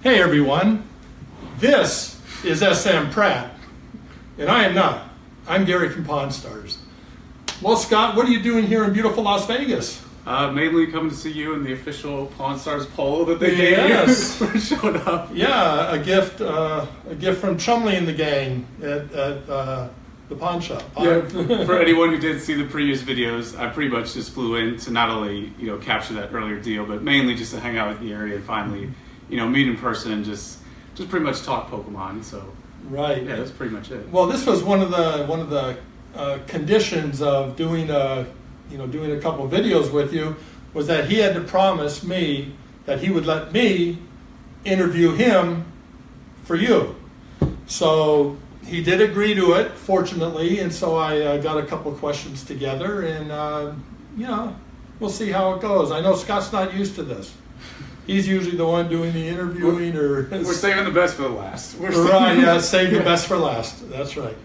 Hey everyone, this is smpratte, and I am not. I'm Gary from Pawn Stars. Well, Scott, what are you doing here in beautiful Las Vegas? Mainly coming to see you in the official Pawn Stars poll that they Yes. gave you showed up. Yeah, a gift from Chumley and the gang at the pawn shop. Yeah, for anyone who didn't see the previous videos, I pretty much just flew in to not only capture that earlier deal, but mainly just to hang out with the area and finally meet in person and just pretty much talk Pokemon. So right, yeah, that's pretty much it. Well, this was one of the conditions of doing a couple of videos with you, was that he had to promise me that he would let me interview him for you. So he did agree to it, fortunately, and so I got a couple of questions together, and we'll see how it goes. I know Scott's not used to this. He's usually the one doing the interviewing, we're saving the best for the last. Right, yeah, save the best for last. That's right.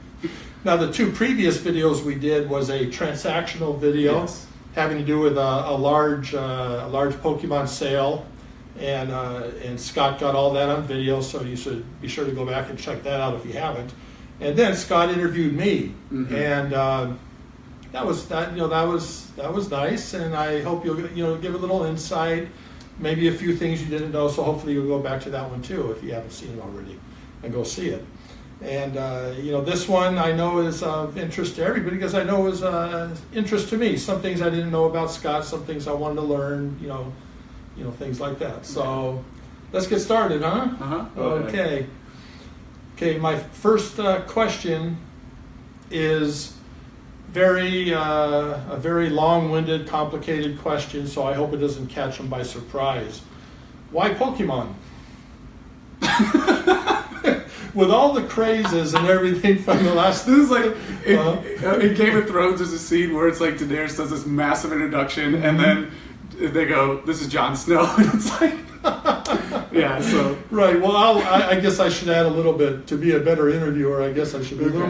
Now, the two previous videos we did was a transactional video, yes, having to do with a large Pokemon sale, and Scott got all that on video, so you should be sure to go back and check that out if you haven't. And then Scott interviewed me, mm-hmm, and that was nice, and I hope you'll give a little insight, maybe a few things you didn't know. So hopefully you'll go back to that one too if you haven't seen it already, and go see it. And this one I know is of interest to everybody, because I know it was interest to me. Some things I didn't know about Scott, some things I wanted to learn, things like that. So let's get started, huh? Uh-huh. Okay. My first question is a very long-winded, complicated question, so I hope it doesn't catch them by surprise. Why Pokemon? With all the crazes and everything from the last... This is like, in Game of Thrones, there's a scene where it's like Daenerys does this massive introduction, mm-hmm, and then they go, "This is Jon Snow," and it's like... Yeah, so... Right, well, I guess I should add a little bit. To be a better interviewer, I guess I should be a little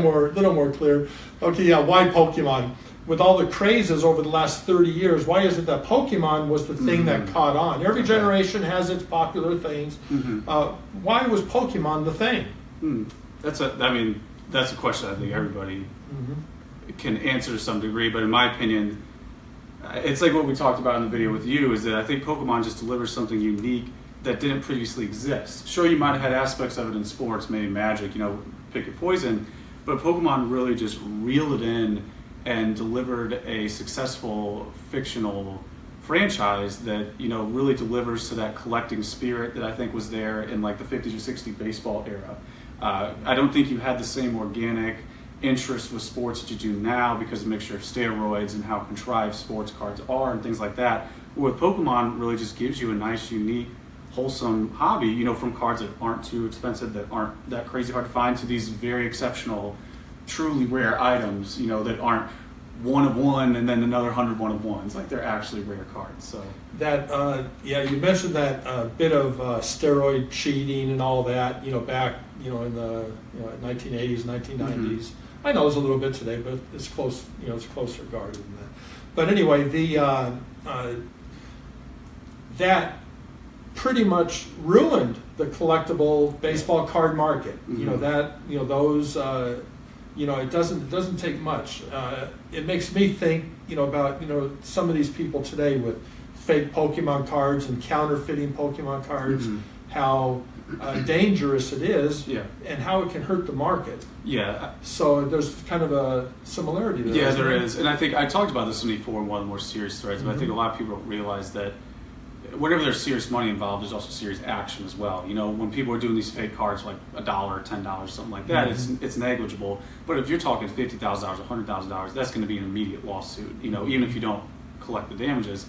more clear. Okay, yeah, why Pokemon? With all the crazes over the last 30 years, why is it that Pokemon was the thing, mm-hmm, that caught on? Every generation has its popular things. Mm-hmm. Why was Pokemon the thing? That's a question I think everybody, mm-hmm, can answer to some degree, but in my opinion, it's like what we talked about in the video with you, is that I think Pokemon just delivers something unique that didn't previously exist. Sure, you might have had aspects of it in sports, maybe Magic, pick your poison, but Pokemon really just reeled it in and delivered a successful fictional franchise that really delivers to that collecting spirit that I think was there in like the 50s or 60s baseball era. I don't think you had the same organic interest with sports that you do now, because of the mixture of steroids and how contrived sports cards are and things like that. With Pokemon, really just gives you a nice, unique, wholesome hobby, from cards that aren't too expensive, that aren't that crazy hard to find, to these very exceptional, truly rare items, that aren't one of one and then another 100 one of ones. Like, they're actually rare cards. So that you mentioned that bit of steroid cheating and all that, back in the 1980s, 1990s. Mm-hmm. I know it's a little bit today, but it's close. It's closer regarded than that. But anyway, that pretty much ruined the collectible baseball card market. Mm-hmm. Those. It doesn't take much. It makes me think, about some of these people today with fake Pokemon cards and counterfeiting Pokemon cards, mm-hmm, how dangerous it is, yeah, and how it can hurt the market. Yeah. So there's kind of a similarity there. Yeah, there is. And I think I talked about this before in one of the more serious threads, but, mm-hmm, I think a lot of people don't realize that whenever there's serious money involved, there's also serious action as well. When people are doing these fake cards for like $1 or $10, something like that, mm-hmm, it's negligible. But if you're talking $50,000, $100,000, that's going to be an immediate lawsuit. Even if you don't collect the damages,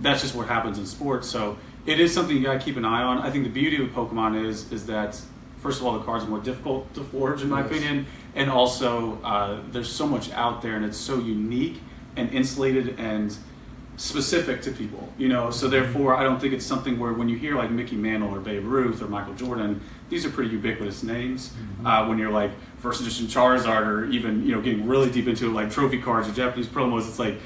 that's just what happens in sports. So it is something you got to keep an eye on. I think the beauty of Pokemon is that, first of all, the cards are more difficult to forge, in my opinion, and also there's so much out there, and it's so unique and insulated and specific to people, so therefore I don't think it's something where when you hear like Mickey Mantle or Babe Ruth or Michael Jordan, these are pretty ubiquitous names. Mm-hmm. When you're like first edition Charizard, or even getting really deep into like trophy cards or Japanese promos, it's like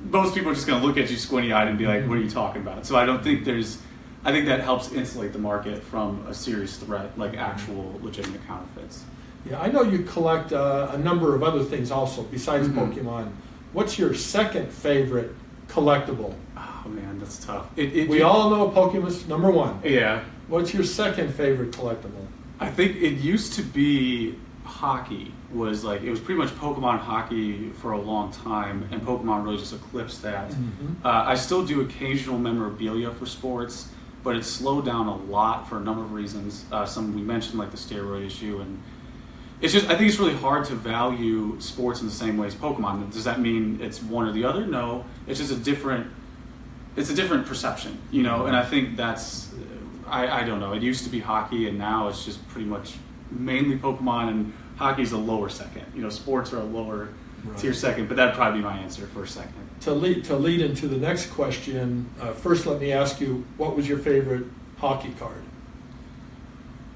most people are just going to look at you squinty-eyed and be like, what are you talking about? So I don't think there's I think that helps insulate the market from a serious threat, like actual legitimate counterfeits. Yeah, I know you collect a number of other things also besides Pokemon. What's your second favorite collectible? Oh man, that's tough. We all know Pokemon's number one. Yeah. What's your second favorite collectible? I think it used to be hockey. It was pretty much Pokemon hockey for a long time, and Pokemon really just eclipsed that. I still do occasional memorabilia for sports, but it's slowed down a lot for a number of reasons. Some we mentioned, like the steroid issue, and it's just, I think it's really hard to value sports in the same way as Pokemon. Does that mean it's one or the other? No, it's just a different perception, you know. And I think that's, I don't know. It used to be hockey, and now it's just pretty much mainly Pokemon, and hockey's a lower second. You know, sports are a lower tier second, but that'd probably be my answer for a second. To lead into the next question, first let me ask you, what was your favorite hockey card?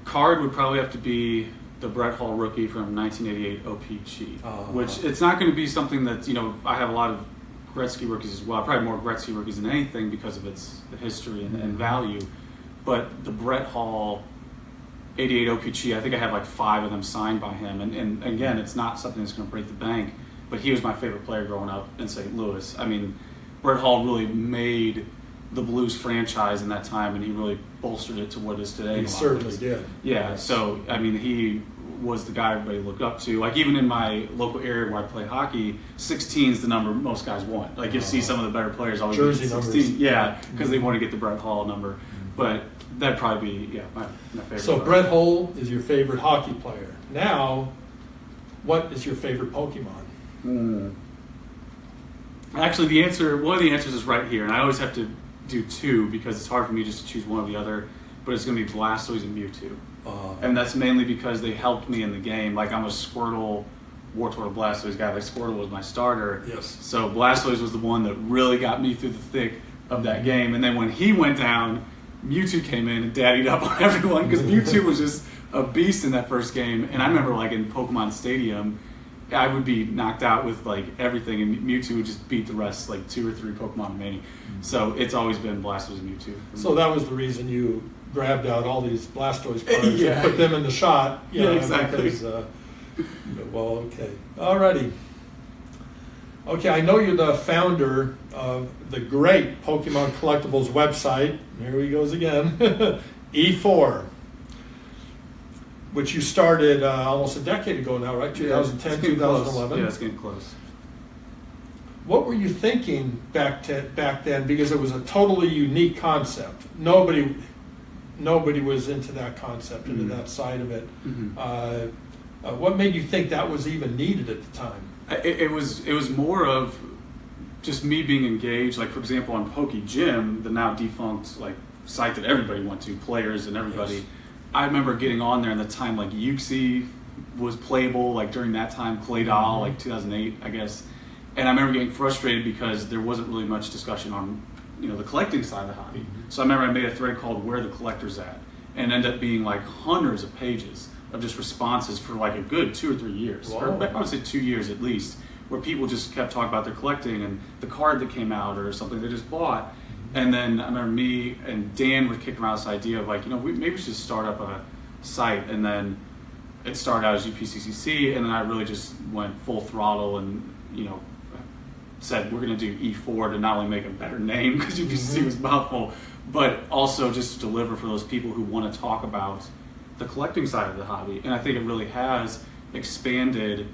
Card would probably have to be the Brett Hall rookie from 1988 OPG, which it's not going to be something that, you know, I have a lot of Gretzky rookies as well. Probably more Gretzky rookies than anything because of its history and value. But the Brett Hall 88 OPG, I think I have like 5 of them signed by him. And again, it's not something that's going to break the bank, but he was my favorite player growing up in St. Louis. I mean, Brett Hall really made the Blues franchise in that time, and he really bolstered it to what it is today. He certainly did. Yeah, so, I mean, he was the guy everybody looked up to. Like, even in my local area where I play hockey, 16 is the number most guys want. Like, you'll see some of the better players always Jersey get 16. Numbers. Yeah, because they want to get the Brett Hall number. But that'd probably be, my favorite. So Brett Hall is your favorite hockey player. Now, what is your favorite Pokemon? Actually, one of the answers is right here, and I always have to do 2 because it's hard for me just to choose one or the other, but it's going to be Blastoise and Mewtwo. And that's mainly because they helped me in the game. Like, I'm a Squirtle, Wartortle, Blastoise guy. Like, Squirtle was my starter. Yes. So Blastoise was the one that really got me through the thick of that game. And then when he went down, Mewtwo came in and daddied up on everyone because Mewtwo was just a beast in that first game. And I remember, like, in Pokemon Stadium, I would be knocked out with like everything, and Mewtwo would just beat the rest, like 2 or 3 Pokemon Mania. So it's always been Blastoise and Mewtwo. So that was the reason you grabbed out all these Blastoise cards and put them in the shot. Yeah, exactly. Because, well, okay. Alrighty. Okay, I know you're the founder of the great Pokemon Collectibles website. Here he goes again. E4. Which you started almost a decade ago now, right? 2010, 2011. Yeah, it's getting close. What were you thinking back then? Because it was a totally unique concept. Nobody was into that concept, into that side of it. What made you think that was even needed at the time? It was more of just me being engaged. Like, for example, on PokeGym, the now defunct like site that everybody went to, players and everybody. Yes. I remember getting on there in the time like Uxie was playable, like during that time, Claydol, like 2008, I guess. And I remember getting frustrated because there wasn't really much discussion on, the collecting side of the hobby. So I remember I made a thread called "Where the Collector's At," and it ended up being like hundreds of pages of just responses for like a good 2 or 3 years, or I would say 2 years at least, where people just kept talking about their collecting and the card that came out or something they just bought. And then I remember me and Dan would kick around this idea of like, maybe we should start up a site. And then it started out as GPCCC, and then I really just went full throttle and, said we're going to do E4 to not only make a better name, because GPCC was mouthful, but also just to deliver for those people who want to talk about the collecting side of the hobby. And I think it really has expanded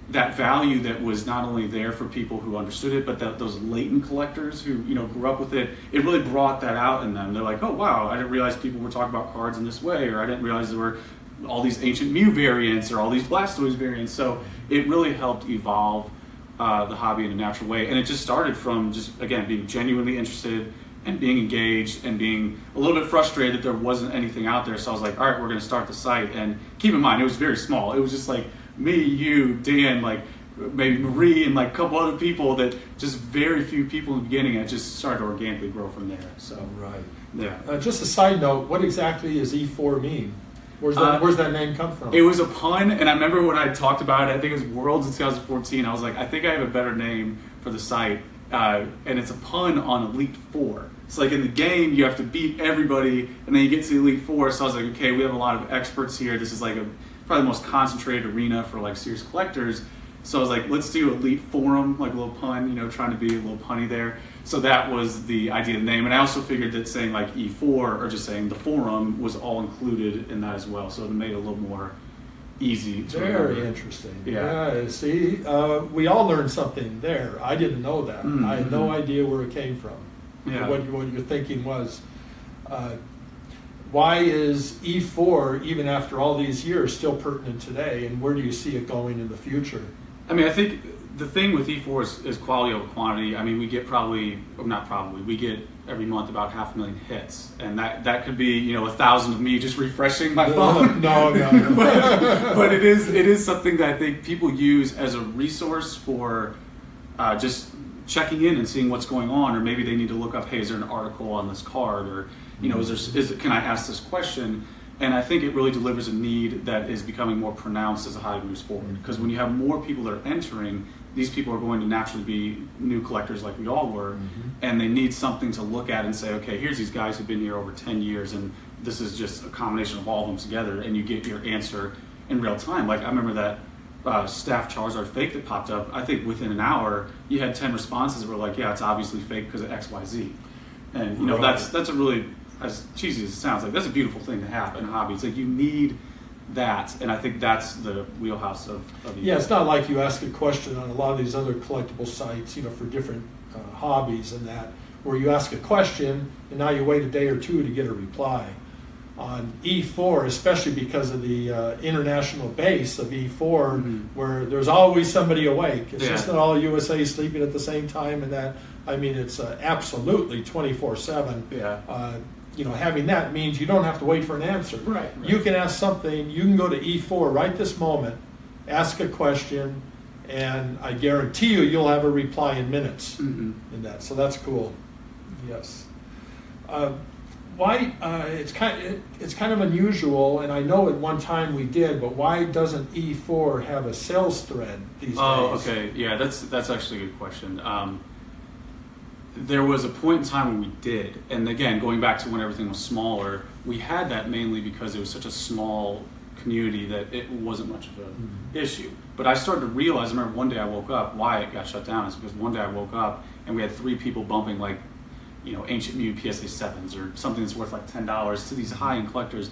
that value that was not only there for people who understood it, but those latent collectors who grew up with it. It really brought that out in them. They're like, oh wow, I didn't realize people were talking about cards in this way, or I didn't realize there were all these ancient Mew variants or all these Blastoise variants. So it really helped evolve the hobby in a natural way. And it just started from just, again, being genuinely interested and being engaged and being a little bit frustrated that there wasn't anything out there. So I was like, all right, we're going to start the site. And keep in mind, it was very small. It was just like me, you, Dan, like maybe Marie, and like a couple other people, that just very few people in the beginning, and it just started to organically grow from there. So right. Yeah. Just a side note, what exactly does E4 mean? Where's that name come from? It was a pun, and I remember when I talked about it, I think it was Worlds in 2014, I was like, I think I have a better name for the site, and it's a pun on Elite Four. It's like in the game, you have to beat everybody, and then you get to Elite Four. So I was like, okay, we have a lot of experts here. This is like probably the most concentrated arena for like serious collectors. So I was like, let's do Elite Forum, like a little pun, trying to be a little punny there. So that was the idea of the name. And I also figured that saying like E4 or just saying the forum was all included in that as well. So it made it a little more easy to Very remember. interesting. Yeah. See, we all learned something there. I didn't know that. I had no idea where it came from. Yeah. What your thinking was. Why is E4, even after all these years, still pertinent today, and where do you see it going in the future? I mean, I think the thing with E4 is quality over quantity. I mean, we get we get every month about 500,000 hits, and that could be 1,000 of me just refreshing my phone. No. but it is something that I think people use as a resource for just checking in and seeing what's going on, or maybe they need to look up, hey, is there an article on this card, or can I ask this question? And I think it really delivers a need that is becoming more pronounced as a hobby moves forward. Because when you have more people that are entering, these people are going to naturally be new collectors like we all were, and they need something to look at and say, okay, here's these guys who've been here over 10 years, and this is just a combination of all of them together, and you get your answer in real time. Like I remember that staff Charizard fake that popped up. I think within an hour, you had 10 responses that were like, yeah, it's obviously fake because of X, Y, Z. And Right. that's a really, as cheesy as it sounds, like that's a beautiful thing to have in a hobby. It's like you need that, and I think that's the wheelhouse of Yeah, it's not like you ask a question on a lot of these other collectible sites, for different hobbies and that, where you ask a question and now you wait a day or two to get a reply. On E4, especially because of the international base of E4, where there's always somebody awake. It's just not all USA sleeping at the same time, and that, I mean, it's absolutely 24/7. Yeah. Having that means you don't have to wait for an answer. Right. You can ask something, you can go to E4 right this moment, ask a question, and I guarantee you'll have a reply in minutes in that. So that's cool. Yes. Why it's kind of unusual, and I know at one time we did, but why doesn't E4 have a sales thread these days? Oh, okay. Yeah, that's actually a good question. There was a point in time when we did, and again, going back to when everything was smaller, we had that mainly because it was such a small community that it wasn't much of an issue. But I started to realize, I remember one day I woke up, why it got shut down is because one day I woke up and we had 3 people bumping like, Ancient Mew PSA 7s or something that's worth like $10 to these high-end collectors,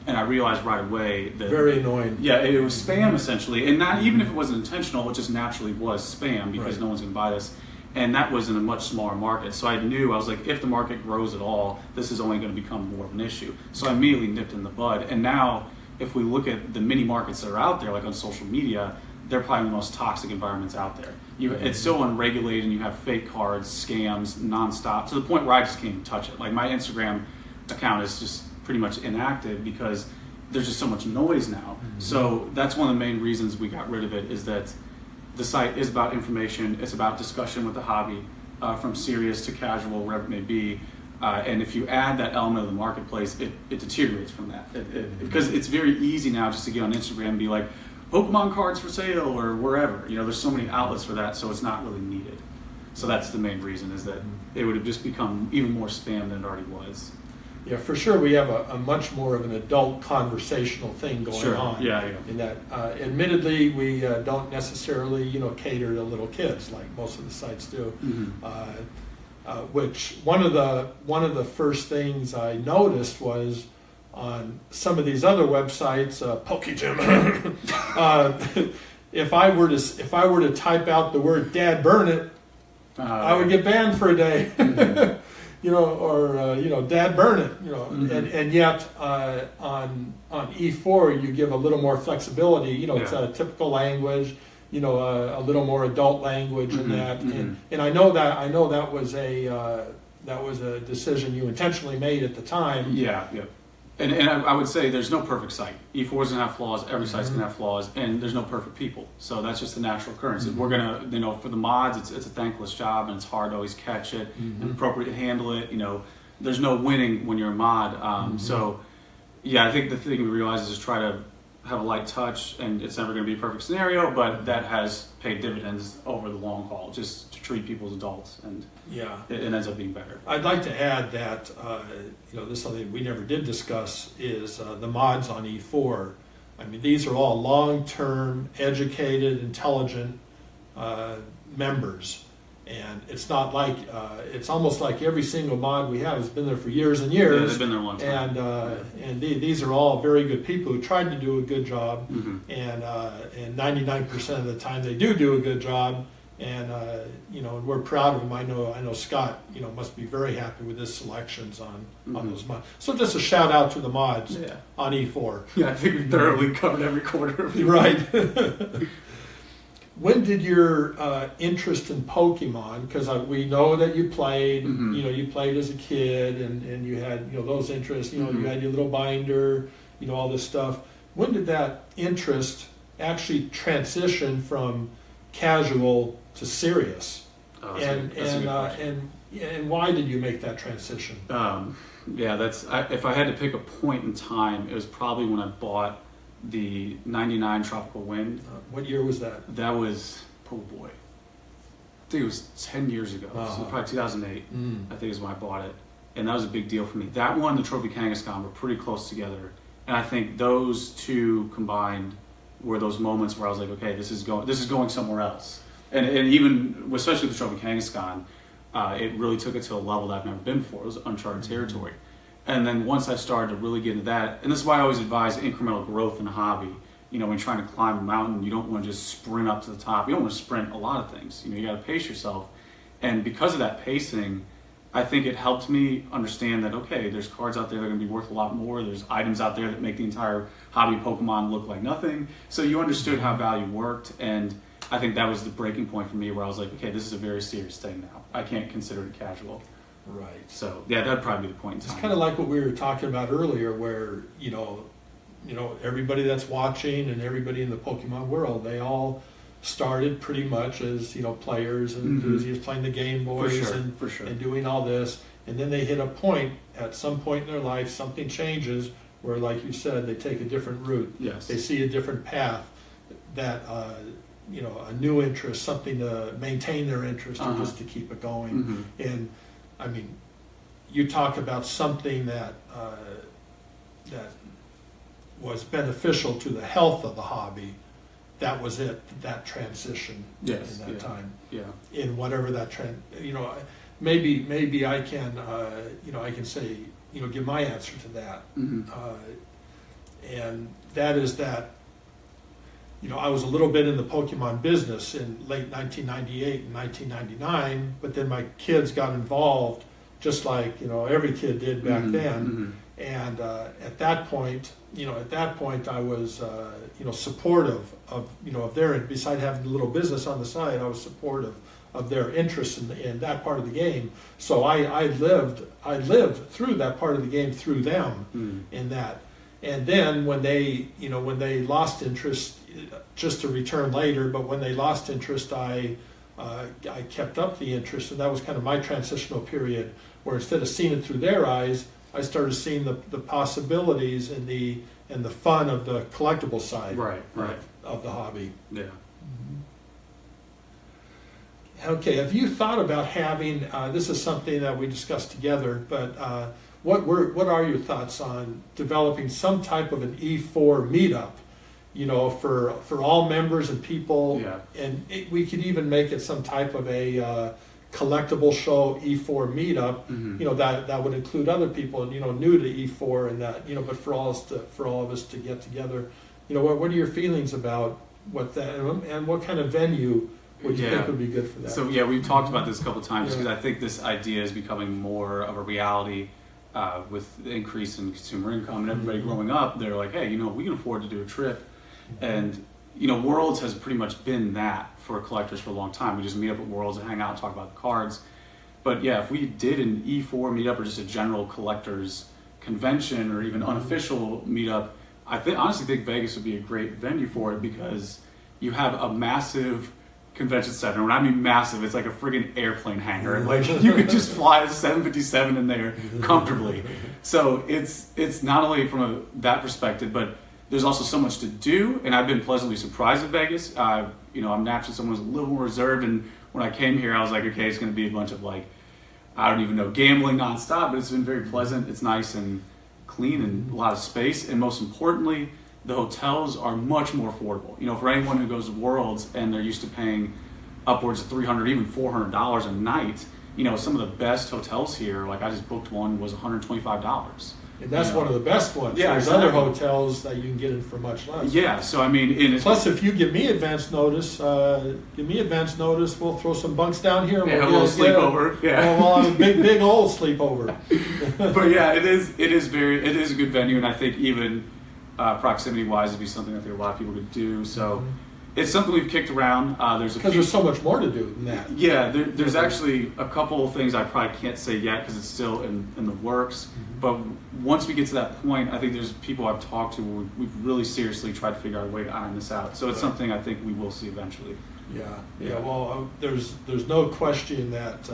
and I realized right away that Very annoying. yeah, it was spam essentially, and not even if it wasn't intentional, it just naturally was spam because Right. no one's going to buy this, and that was in a much smaller market. So I was like, if the market grows at all, this is only going to become more of an issue. So I immediately nipped in the bud, and now if we look at the mini markets that are out there, like on social media, they're probably the most toxic environments out there. It's so unregulated, and you have fake cards, scams, nonstop, to the point where I just can't even touch it. Like my Instagram account is just pretty much inactive because there's just so much noise now. So that's one of the main reasons we got rid of it, is that the site is about information, it's about discussion with the hobby, from serious to casual, wherever it may be. And if you add that element of the marketplace, it deteriorates from that. Because it's very easy now just to get on Instagram and be like, Pokemon cards for sale or wherever. There's so many outlets for that, so it's not really needed. So that's the main reason, is that it would have just become even more spam than it already was. Yeah, for sure we have a much more of an adult conversational thing going on. Yeah. In that, admittedly, we don't necessarily, cater to little kids like most of the sites do. Which one of the first things I noticed was on some of these other websites, PokeGym. If I were to type out the word "Dad, burn it," I would get banned for a day. Dad, burn it. And yet on E4 you give a little more flexibility. It's a typical language. A little more adult language in that. And I know that was a decision you intentionally made at the time. Yeah. And I would say there's no perfect site. E4 is going to have flaws, every site's going to have flaws, and there's no perfect people. So that's just the natural occurrence. We're going to, for the mods, it's a thankless job, and it's hard to always catch it and appropriately handle it. There's no winning when you're a mod. So, yeah, I think the thing we realize is try to have a light touch, and it's never going to be a perfect scenario, but that has paid dividends over the long haul, just to treat people as adults, and Yeah. it ends up being better. I'd like to add that, this is something we never did discuss, is the mods on E4. I mean, these are all long-term, educated, intelligent members. And it's not like, it's almost like every single mod we have has been there for years and years. Yeah, they've been there a long time. And these are all very good people who tried to do a good job. Mm-hmm. And 99% of the time they do a good job. And we're proud of them. I know Scott, must be very happy with his selections on those mods. So just a shout out to the mods on E4. Yeah, I think we thoroughly covered every corner of it. Right. When did your interest in Pokemon? Because we know that you played. Mm-hmm. You played as a kid, and you had those interests. You Mm-hmm. had your little binder. All this stuff. When did that interest actually transition from casual to serious? Oh, that's a good question. And why did you make that transition? If I had to pick a point in time, it was probably when I bought the '99 Tropical Wind. What year was that? That was, oh boy, I think it was 10 years ago. So probably 2008. I think is when I bought it, and that was a big deal for me. That one, the Trophy Kangaskhan, were pretty close together, and I think those two combined were those moments where I was like, okay, this is going somewhere else. And even especially the Trophy Kangaskhan, it really took it to a level that I've never been before. It was uncharted territory. And then once I started to really get into that, and this is why I always advise incremental growth in a hobby. When you're trying to climb a mountain, you don't want to just sprint up to the top. You don't want to sprint a lot of things. You got to pace yourself. And because of that pacing, I think it helped me understand that, okay, there's cards out there that are going to be worth a lot more. There's items out there that make the entire hobby of Pokemon look like nothing. So you understood how value worked, and I think that was the breaking point for me where I was like, okay, this is a very serious thing now. I can't consider it casual. Right. So yeah, that'd probably be the point in time. It's kind of like what we were talking about earlier, where everybody that's watching and everybody in the Pokemon world, they all started pretty much as players and enthusiasts playing the Game Boys and doing all this, and then they hit a point at some point in their life, something changes where, like you said, they take a different route. Yes. They see a different path, that a new interest, something to maintain their interest or just to keep it going. And I mean, you talk about something that was beneficial to the health of the hobby. That was it. That transition in that time. Yeah. In whatever that trend, maybe I can, I can say, give my answer to that. And that is that. I was a little bit in the Pokemon business in late 1998 and 1999, but then my kids got involved, just like every kid did back then. And at that point, I was supportive of their. Besides having a little business on the side, I was supportive of their interest in that part of the game. So I lived through that part of the game through them in that. And then when they lost interest, just to return later, but when they lost interest, I kept up the interest, and that was kind of my transitional period, where instead of seeing it through their eyes, I started seeing the possibilities and the fun of the collectible side of the hobby. Yeah. Okay, have you thought about having, this is something that we discussed together, but what are your thoughts on developing some type of an E4 meetup, for all members and people, and we could even make it some type of a collectible show E4 meetup, that would include other people, new to E4 and that, but for all of us to get together, what are your feelings about what that, and what kind of venue would you think would be good for that? So we've talked about this a couple of times, because I think this idea is becoming more of a reality. With the increase in consumer income and everybody growing up, they're like, hey, we can afford to do a trip. And, Worlds has pretty much been that for collectors for a long time. We just meet up at Worlds and hang out and talk about the cards. But yeah, if we did an E4 meetup or just a general collectors convention or even unofficial meetup, I honestly think Vegas would be a great venue for it, because you have a massive convention center. When I mean massive, it's like a friggin' airplane hangar. Like, you could just fly a 757 in there comfortably. So it's not only from that perspective, but there's also so much to do. And I've been pleasantly surprised at Vegas. I'm naturally someone who's a little more reserved and when I came here, I was like, okay, it's going to be a bunch of like, I don't even know, gambling nonstop, but it's been very pleasant. It's nice and clean and a lot of space. And most importantly, the hotels are much more affordable. You know, for anyone who goes to Worlds and they're used to paying upwards of $300, even $400 a night, you know, some of the best hotels here, like I just booked one, was $125. And that's one of the best ones. Yeah, There's exactly. other hotels that you can get in for much less. Yeah, so I mean, Plus, if you give me advance notice, we'll throw some bunks down here. Yeah, we'll a little sleepover. Yeah, we'll have a big old sleepover. But yeah, it is a good venue, and I think even proximity wise, it'd be something I think a lot of people could do. So it's something we've kicked around. Because there's so much more to do than that. Yeah, there's actually a couple of things I probably can't say yet because it's still in the works. But once we get to that point, I think there's people I've talked to where we've really seriously tried to figure out a way to iron this out. So it's something I think we will see eventually. Yeah. Well, there's no question that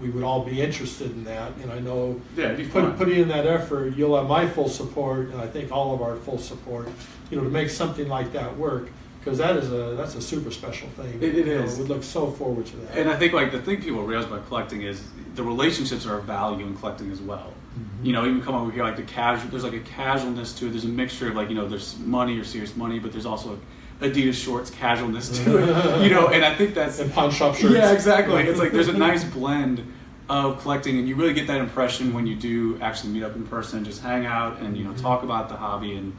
we would all be interested in that, and I know putting in that effort, you'll have my full support, and I think all of our full support, you know, to make something like that work. Because that's a super special thing. It is. We look so forward to that. And I think like the thing people realize about collecting is the relationships are of value in collecting as well. You know, even come over here like there's like a casualness to it. There's a mixture of like, you know, there's money or serious money, but there's also Adidas shorts casualness to it. You know, and I think that's and pawn shop shirts. Yeah, exactly. It's like there's a nice blend of collecting, and you really get that impression when you do actually meet up in person, just hang out and, you know, talk about the hobby. And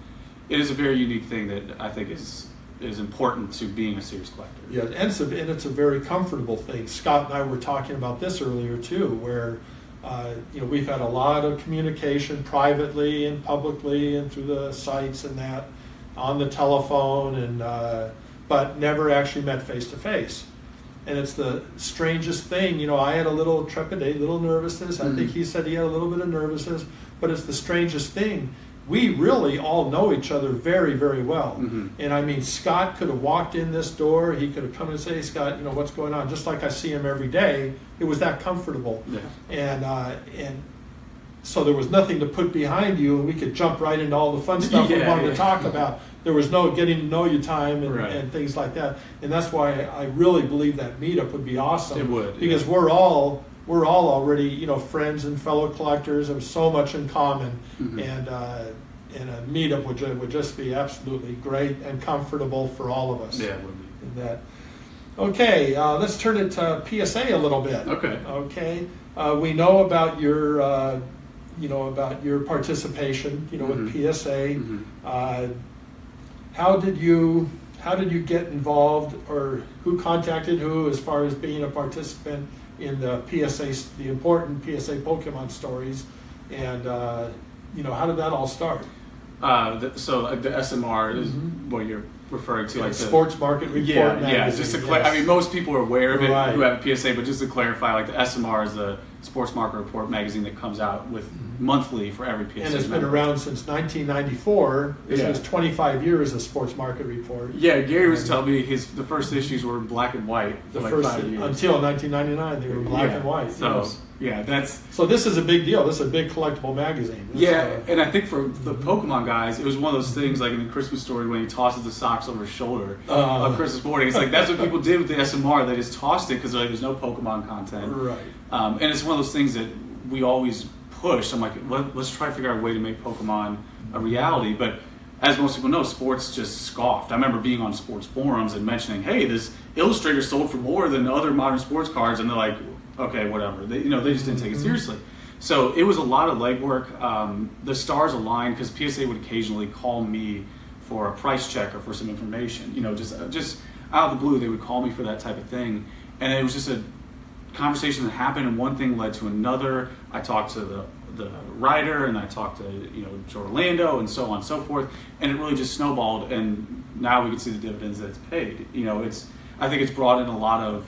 it is a very unique thing that I think is important to being a serious collector. Yeah, and it's a very comfortable thing. Scott and I were talking about this earlier too, where you know, we've had a lot of communication privately and publicly and through the sites and that on the telephone, and but never actually met face to face. And it's the strangest thing. You know, I had a little trepidation, little nervousness. I think he said he had a little bit of nervousness, but it's the strangest thing. We really all know each other very, very well. And I mean, Scott could have walked in this door. He could have come and say, Scott, you know, what's going on? Just like I see him every day. It was that comfortable. Yeah. And so there was nothing to put behind you, and we could jump right into all the fun stuff we wanted to talk about. There was no getting to know you time and things like that. And that's why I really believe that meetup would be awesome. It would. Because we're all already, you know, friends and fellow collectors. There's so much in common, and a meetup would just be absolutely great and comfortable for all of us. Yeah, it would be. Okay, let's turn it to PSA a little bit. Okay. We know about your, you know, about your participation, you know, with PSA. How did you get involved, or who contacted who as far as being a participant in the PSA, the important PSA Pokemon stories, and you know, how did that all start? So the SMR is what you're referring to, like the Sports Market Report magazine. Yeah. Just to I mean, most people are aware of it who have a PSA, but just to clarify, like the SMR is the Sports Market Report magazine that comes out with monthly for every PSA. And it's been around since 1994. This was 25 years of Sports Market Report. Yeah, Gary was telling me the first issues were in black and white for like 5 years. Until 1999, they were black and white. So so this is a big deal. This is a big collectible magazine. And I think for the Pokemon guys, it was one of those things like in the Christmas Story when he tosses the socks over his shoulder on Christmas morning. It's like that's what people did with the SMR. They just tossed it because like, there's no Pokemon content. Right. And it's one of those things that we always push. I'm like, let's try to figure out a way to make Pokemon a reality. But as most people know, sports just scoffed. I remember being on sports forums and mentioning, hey, this Illustrator sold for more than other modern sports cards, and they're like, okay, whatever. They just didn't take it seriously. So it was a lot of legwork. The stars aligned because PSA would occasionally call me for a price check or for some information. You know, just out of the blue, they would call me for that type of thing, and it was just a conversation that happened, and one thing led to another. I talked to the writer, and I talked to Joe Orlando, and so on and so forth, and it really just snowballed, and now we can see the dividends that it's paid. I think it's brought in a lot of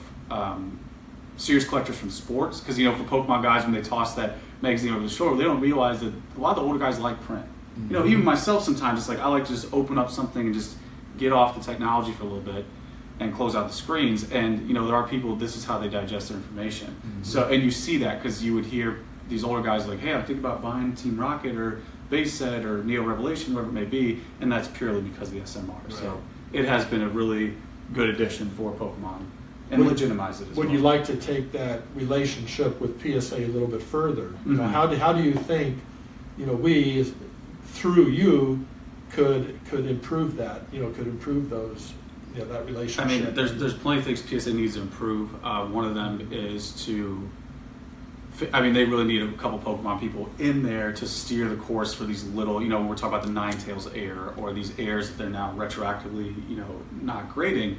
serious collectors from sports, because for Pokemon guys, when they toss that magazine over the shoulder, they don't realize that a lot of the older guys like print. Even myself sometimes, it's like I like to just open up something and just get off the technology for a little bit and close out the screens, and there are people, this is how they digest their information. So, and you see that because you would hear these older guys like, hey, I'm thinking about buying Team Rocket or Base Set or Neo Revelation, whatever it may be, and that's purely because of the SMR. Right. So it has been a really good addition for Pokemon and legitimize it as well. Would you like to take that relationship with PSA a little bit further? You know, Mhm. how do you think, you know, we through you could improve that? You know, could improve those, you know, that relationship. I mean, there's plenty of things PSA needs to improve. One of them is to, I mean, they really need a couple Pokemon people in there to steer the course for these little, you know, when we're talking about the Ninetales air or these airs that they're now retroactively, you know, not grading.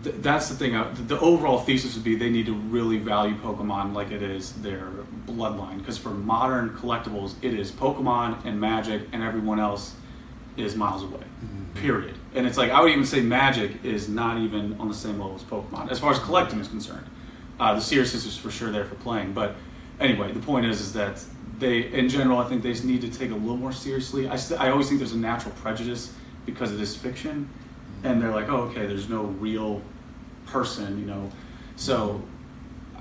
That's the thing. The overall thesis would be they need to really value Pokemon like it is their bloodline. Because for modern collectibles, it is Pokemon and Magic, and everyone else is miles away. Period. And it's like, I would even say Magic is not even on the same level as Pokemon as far as collecting is concerned. The seriousness is for sure there for playing. But anyway, the point is that they, in general, I think they just need to take it a little more seriously. I always think there's a natural prejudice because it is fiction. And they're like, oh, okay, there's no real person, you know. So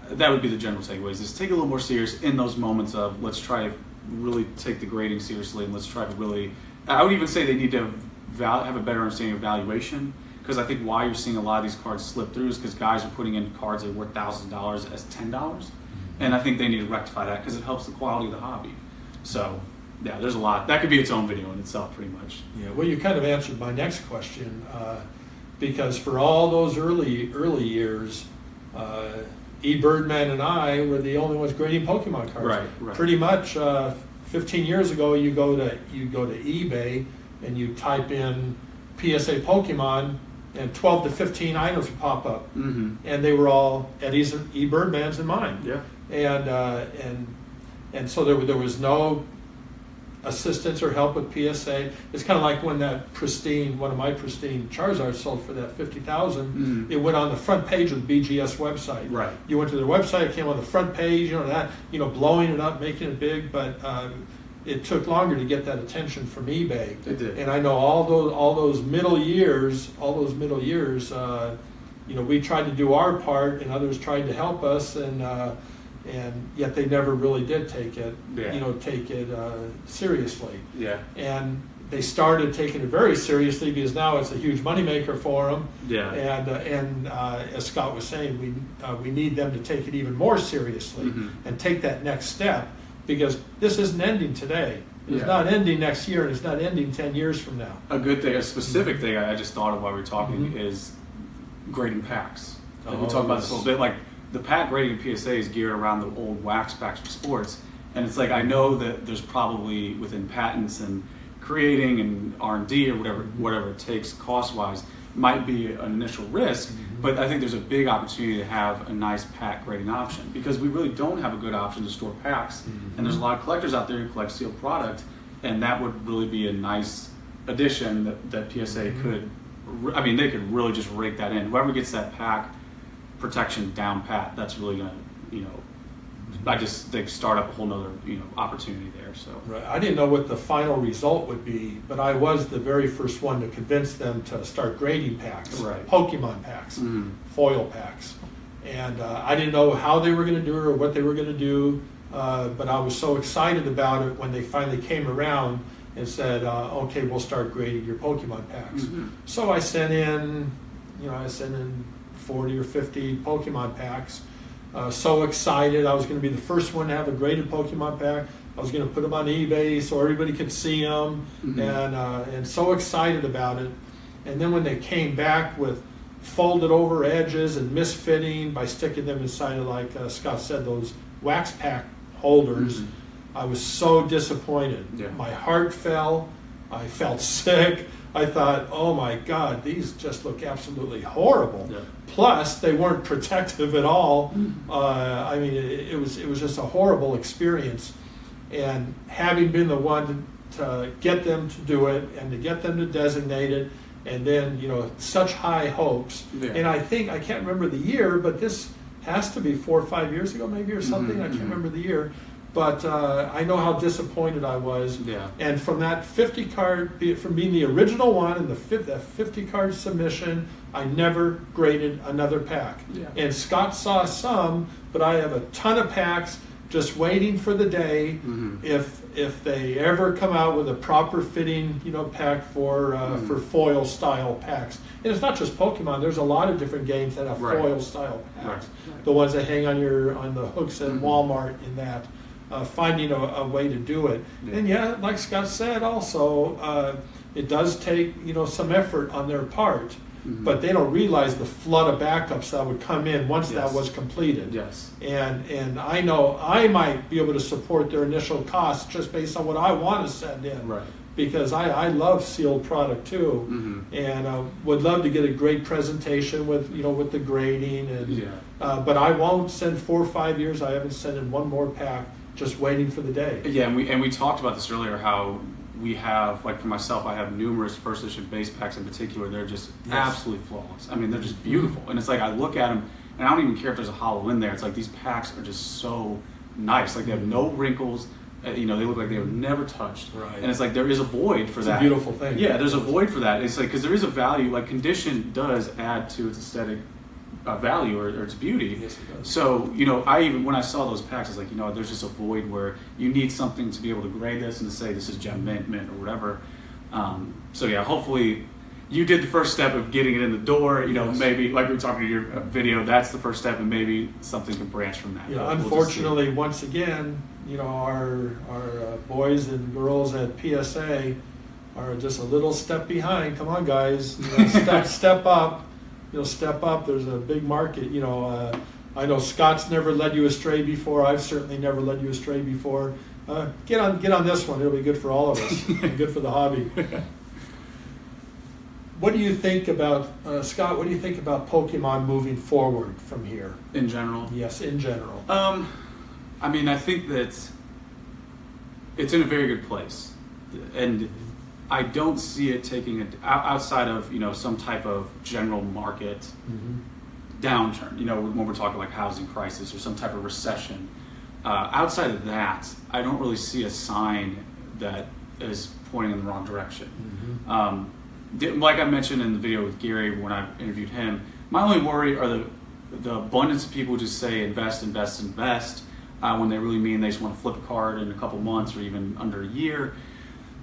that would be the general takeaways, is take it a little more serious in those moments of let's try to really take the grading seriously, and let's try to really, I would even say they need to have a better understanding of valuation, because I think why you're seeing a lot of these cards slip through is because guys are putting in cards that are worth $1,000 as $10, and I think they need to rectify that because it helps the quality of the hobby. So yeah, there's a lot. That could be its own video in itself, pretty much. Yeah, well, you kind of answered my next question, because for all those early years, E. Birdman and I were the only ones grading Pokemon cards. Right. Pretty much 15 years ago, you go to eBay and you type in PSA Pokemon, and 12 to 15 items would pop up, and they were all at E. Birdman's and mine. Yeah. And so there was no assistance or help with PSA. It's kind of like when that one of my pristine Charizards sold for that $50,000. It went on the front page of the BGS website. Right. You went to their website, it came on the front page, blowing it up, making it big, but it took longer to get that attention from eBay. It did. And I know all those middle years, we tried to do our part, and others tried to help us, and yet they never really did take it, seriously. Yeah. And they started taking it very seriously because now it's a huge moneymaker for them. Yeah. And as Scott was saying, we need them to take it even more seriously and take that next step, because this isn't ending today. It's not ending next year, and it's not ending 10 years from now. A good thing, a specific thing I just thought of while we were talking is grading packs. Like we talked about this a little bit, like the pack grading in PSA is geared around the old wax packs for sports. And it's like, I know that there's probably within patents and creating and R&D or whatever it takes cost-wise might be an initial risk, but I think there's a big opportunity to have a nice pack grading option, because we really don't have a good option to store packs. And there's a lot of collectors out there who collect sealed product, and that would really be a nice addition that PSA could, I mean, they could really just rake that in. Whoever gets that pack protection down pat, that's really going to, I just think start up a whole nother, opportunity there. So Right. I didn't know what the final result would be, but I was the very first one to convince them to start grading packs, Right. Pokemon packs, foil packs. And I didn't know how they were going to do it or what they were going to do, but I was so excited about it when they finally came around and said, okay, we'll start grading your Pokemon packs. So I sent in 40 or 50 Pokemon packs. So excited. I was going to be the first one to have a graded Pokemon pack. I was going to put them on eBay so everybody could see them, and so excited about it. And then when they came back with folded over edges and misfitting by sticking them inside of, like Scott said, those wax pack holders, I was so disappointed. Yeah. My heart fell. I felt sick. I thought, oh my God, these just look absolutely horrible. Yeah. Plus, they weren't protective at all. I mean, it was just a horrible experience. And having been the one to get them to do it and to get them to designate it, and then such high hopes. Yeah. And I think, I can't remember the year, but this has to be 4 or 5 years ago, maybe, or something. I can't remember the year. But I know how disappointed I was. Yeah. And from that 50 card, from being the original one and that 50 card submission, I never graded another pack. Yeah. And Scott saw some, but I have a ton of packs just waiting for the day if they ever come out with a proper fitting, pack for foil style packs. And it's not just Pokemon. There's a lot of different games that have foil style packs. The ones that hang on the hooks at Walmart in that. Finding a way to do it. And like Scott said also, it does take some effort on their part. But they don't realize the flood of backups that would come in once that was completed. Yes. And I know I might be able to support their initial costs just based on what I want to send in. Right. Because I love sealed product too, and would love to get a great presentation with with the grading and. But I won't send 4 or 5 years. I haven't sent in one more pack. Just waiting for the day. Yeah, and we talked about this earlier. How we have, like for myself, I have numerous first edition base packs in particular. They're just absolutely flawless. I mean, they're just beautiful. And it's like I look at them, and I don't even care if there's a hollow in there. It's like these packs are just so nice. Like they have no wrinkles. They look like they were never touched. Right. And it's like there is a void for that. It's a beautiful thing. Yeah, there's a void for that. It's like because there is a value. Like condition does add to its aesthetic value or its beauty. Yes, it does. So, when I saw those packs, I was like, there's just a void where you need something to be able to grade this and to say this is gem mint or whatever. So yeah, hopefully you did the first step of getting it in the door. Maybe like we were talking in your video, that's the first step, and maybe something can branch from that. Unfortunately, once again, our boys and girls at PSA are just a little step behind. Come on, guys, step up. Step up. There's a big market. I know Scott's never led you astray before. I've certainly never led you astray before. Get on this one. It'll be good for all of us. Good for the hobby. What do you think about Scott? What do you think about Pokemon moving forward from here? In general? Yes, in general. I think that it's in a very good place, and I don't see it taking it outside of some type of general market downturn. When we're talking like housing crisis or some type of recession. Outside of that, I don't really see a sign that is pointing in the wrong direction. Like I mentioned in the video with Gary when I interviewed him, my only worry are the abundance of people who just say invest, invest, invest when they really mean they just want to flip a card in a couple months or even under a year.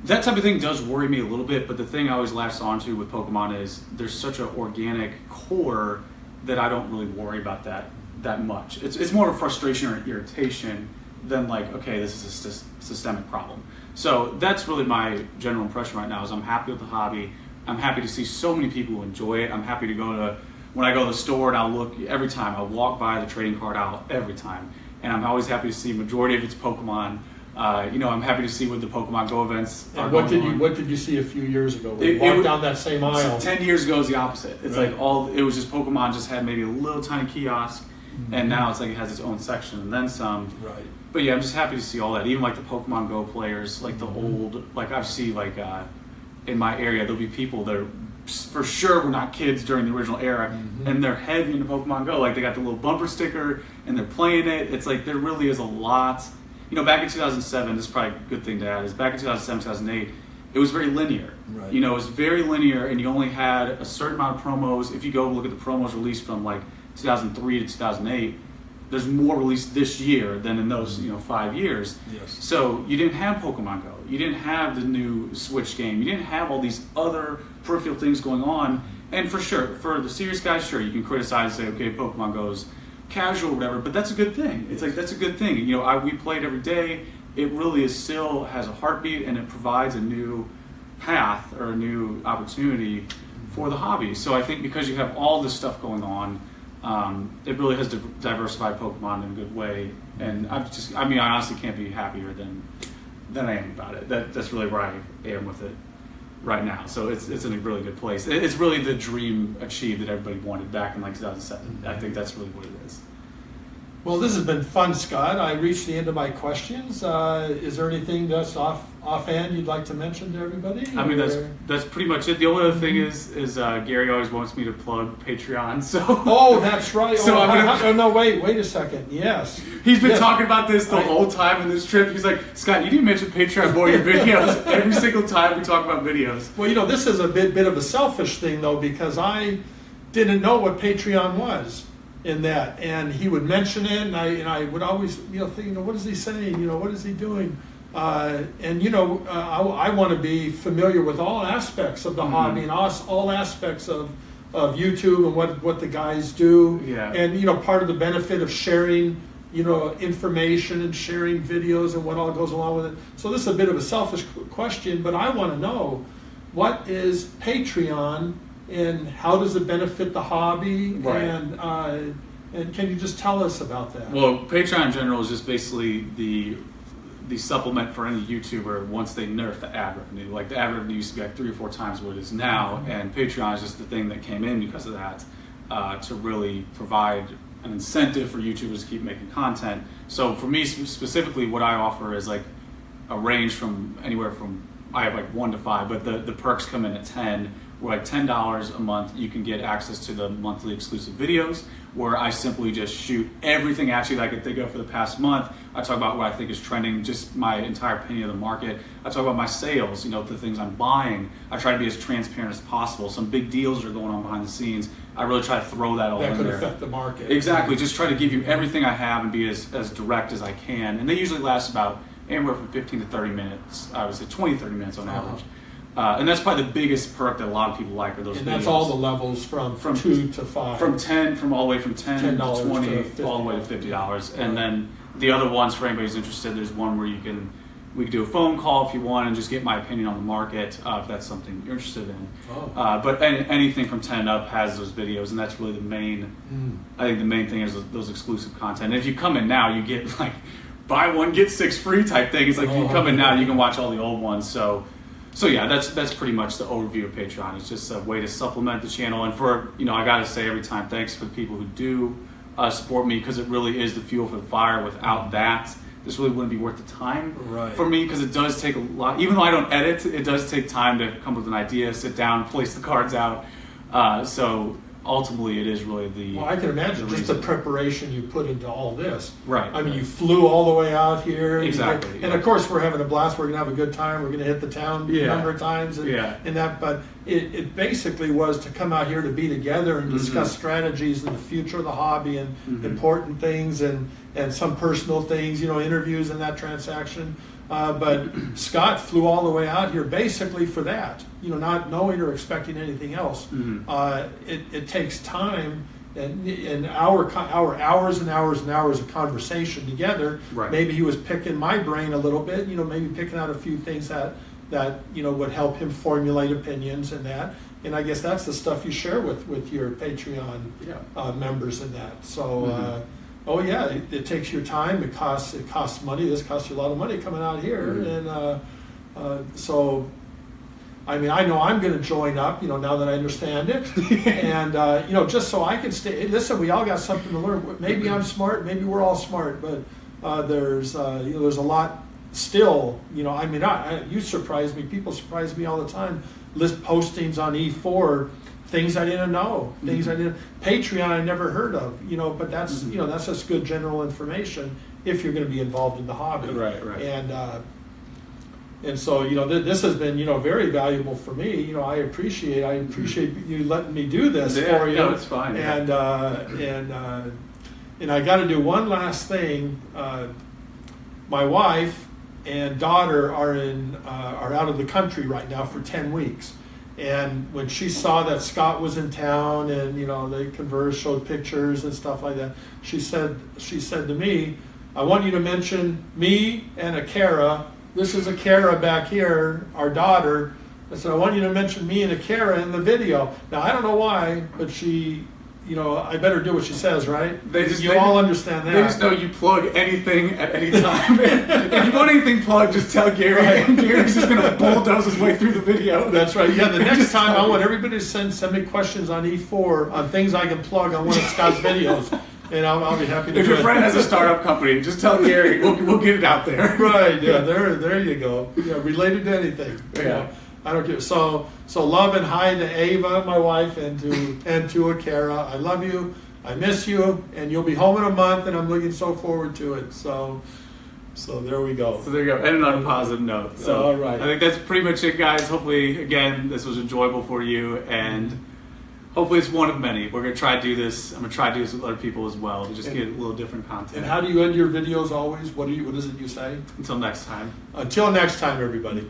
That type of thing does worry me a little bit, but the thing I always latch onto with Pokemon is there's such an organic core that I don't really worry about that much. It's more of a frustration or an irritation than like, okay, this is a systemic problem. So that's really my general impression right now is I'm happy with the hobby. I'm happy to see so many people who enjoy it. I'm happy to when I go to the store and I'll look every time. I'll walk by the trading card aisle every time. And I'm always happy to see majority of it's Pokemon. I'm happy to see what the Pokemon Go events are and going on. What did you see a few years ago? We walked down that same aisle. 10 years ago is the opposite. It's like it was just Pokemon just had maybe a little tiny kiosk, and now it's like it has its own section and then some. Right. But yeah, I'm just happy to see all that. Even like the Pokemon Go players, like the old, like I see like in my area, there'll be people that are for sure were not kids during the original era, and they're heavy into Pokemon Go. Like they got the little bumper sticker and they're playing it. It's like there really is a lot. Back in 2007, this is probably a good thing to add, is back in 2007, 2008, it was very linear. Right. It was very linear, and you only had a certain amount of promos. If you go look at the promos released from like 2003 to 2008, there's more released this year than in those 5 years. Yes. So you didn't have Pokemon Go. You didn't have the new Switch game. You didn't have all these other peripheral things going on. And for sure, for the serious guys, sure, you can criticize and say, okay, Pokemon Go's casual or whatever, but that's a good thing. It's like that's a good thing. We play it every day. It really is still has a heartbeat, and it provides a new path or a new opportunity for the hobby. So I think because you have all this stuff going on, it really has diversified Pokemon in a good way. And I honestly can't be happier than I am about it. That's really where I am with it right now. So it's in a really good place. It's really the dream achieved that everybody wanted back in like 2007. I think that's really what it is. Well, this has been fun, Scott. I reached the end of my questions. Is there anything that's offhand you'd like to mention to everybody? That's pretty much it. The only other thing is Gary always wants me to plug Patreon. So that's right. No, wait a second. Yes, he's been talking about this the whole time in this trip. He's like, Scott, you didn't mention Patreon more in your videos. Every single time we talk about videos. Well, this is a bit of a selfish thing though, because I didn't know what Patreon was. in that, and he would mention it, and I would always think, what is he saying? What is he doing? I want to be familiar with all aspects of the hobby and all aspects of YouTube and what the guys do. Yeah. And part of the benefit of sharing information and sharing videos and what all goes along with it. So this is a bit of a selfish question, but I want to know, what is Patreon and how does it benefit the hobby? Right. And can you just tell us about that? Well, Patreon in general is just basically the supplement for any YouTuber once they nerf the ad revenue. Like, the ad revenue used to be like 3 or 4 times what it is now, and Patreon is just the thing that came in because of that, to really provide an incentive for YouTubers to keep making content. So for me specifically, what I offer is like a range from anywhere from, I have like 1 to 5, but the perks come in at 10. Where like $10 a month, you can get access to the monthly exclusive videos, where I simply just shoot everything at you that I could think of for the past month. I talk about what I think is trending, just my entire opinion of the market. I talk about my sales, the things I'm buying. I try to be as transparent as possible. Some big deals are going on behind the scenes. I really try to throw that all in there. That could affect the market. Exactly. Just try to give you everything I have and be as direct as I can. And they usually last about anywhere from 15 to 30 minutes. I would say 20, 30 minutes on average. And that's probably the biggest perk that a lot of people like, are those and videos. that's all the levels from 2 to 5. From all the way from 10 to 20, to all the way to $50. And then the other ones, for anybody who's interested, there's one where we can do a phone call if you want and just get my opinion on the market, if that's something you're interested in. But anything from 10 up has those videos, and that's really the main, I think the main thing is those exclusive content. And if you come in now, you get like buy 1, get 6 free type thing. It's like, you come in now, you can watch all the old ones. So yeah, that's pretty much the overview of Patreon. It's just a way to supplement the channel. And for, I gotta say every time, thanks for the people who do support me, because it really is the fuel for the fire. Without that, this really wouldn't be worth the time for me, because it does take a lot. Even though I don't edit, it does take time to come up with an idea, sit down, place the cards out. So ultimately, it is really the. Well, I can imagine just the preparation you put into all this. Right. I mean, you flew all the way out here. Exactly. And of course, we're having a blast. We're going to have a good time. We're going to hit the town a number of times. And that, but it basically was to come out here to be together and discuss strategies and the future of the hobby and important things and some personal things, interviews in that transaction. But Scott flew all the way out here basically for that, not knowing or expecting anything else. It takes time and our hours and hours and hours of conversation together. Right. Maybe he was picking my brain a little bit, maybe picking out a few things that would help him formulate opinions and that. And I guess that's the stuff you share with your Patreon members and that. So. Oh yeah, it takes your time. It costs money. This costs you a lot of money coming out here, and so I mean, I know I'm going to join up. Now that I understand it, and just so I can stay. Listen, we all got something to learn. Maybe I'm smart. Maybe we're all smart, but there's there's a lot still. I mean, you surprise me. People surprise me all the time. List postings on E4. Things I didn't know, things I didn't. Patreon I never heard of, but that's that's just good general information if you're going to be involved in the hobby. Right. And so this has been very valuable for me. I appreciate you letting me do this for you. No, it's fine. And I got to do one last thing. My wife and daughter are out of the country right now for 10 weeks. And when she saw that Scott was in town and they conversed, showed pictures and stuff like that, she said to me, "I want you to mention me and Akara. This is Akara back here, our daughter." I said, "I want you to mention me and Akara in the video." Now I don't know why, but she. I better do what she says, right? You all understand that. They just know you plug anything at any time. If you want anything plugged, just tell Gary. And Gary's just going to bulldoze his way through the video. That's right. Yeah, the next time I want everybody to send me questions on E4 on things I can plug on one of Scott's videos. And I'll be happy to do it. If your friend has a startup company, just tell Gary. We'll get it out there. Right, yeah, there you go. Yeah, related to anything. I don't care. So love and hi to Ava, my wife, and to Akara. I love you. I miss you, and you'll be home in a month, and I'm looking so forward to it. So there we go. So there you go. Ending on a positive note. So all right. I think that's pretty much it, guys. Hopefully, again, this was enjoyable for you, and hopefully it's one of many. We're gonna try to do this. I'm gonna try to do this with other people as well to just get a little different content. And how do you end your videos always? What is it you say? Until next time. Until next time, everybody.